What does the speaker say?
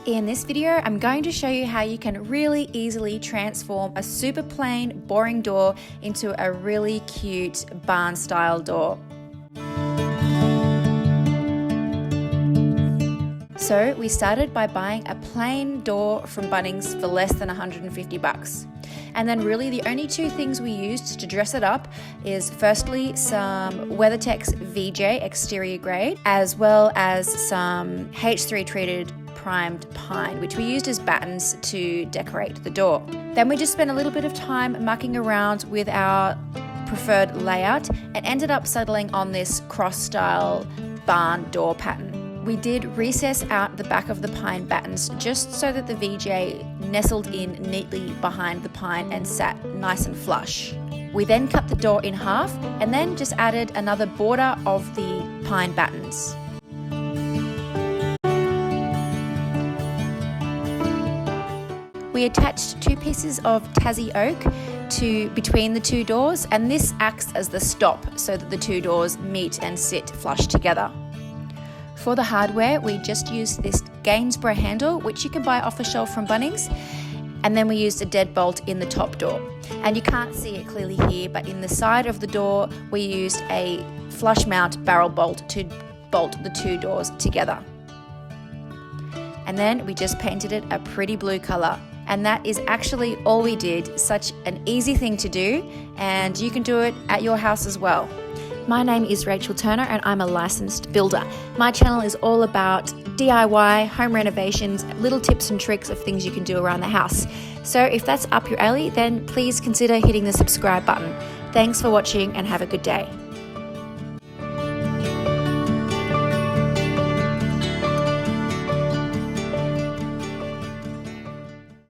In this video, I'm going to show you how you can really easily transform a super plain, boring door into a really cute barn-style door. So we started by buying a plain door from Bunnings for less than 150 bucks. And then really the only two things we used to dress it up is firstly some WeatherTech's VJ exterior grade, as well as some H3 treated primed pine, which we used as battens to decorate the door. Then we just spent a little bit of time mucking around with our preferred layout and ended up settling on this cross-style barn door pattern. We did recess out the back of the pine battens just so that the VJ nestled in neatly behind the pine and sat nice and flush. We then cut the door in half and then just added another border of the pine battens. We attached two pieces of Tassie oak between the two doors, and this acts as the stop so that the two doors meet and sit flush together. For the hardware, we just used this Gainsborough handle, which you can buy off the shelf from Bunnings, and then we used a deadbolt in the top door. And you can't see it clearly here, but in the side of the door, we used a flush mount barrel bolt to bolt the two doors together. And then we just painted it a pretty blue color. And that is actually all we did. Such an easy thing to do, and you can do it at your house as well. My name is Rachel Turner and I'm a licensed builder. My channel is all about DIY, home renovations, little tips and tricks of things you can do around the house. So if that's up your alley, then please consider hitting the subscribe button. Thanks for watching and have a good day.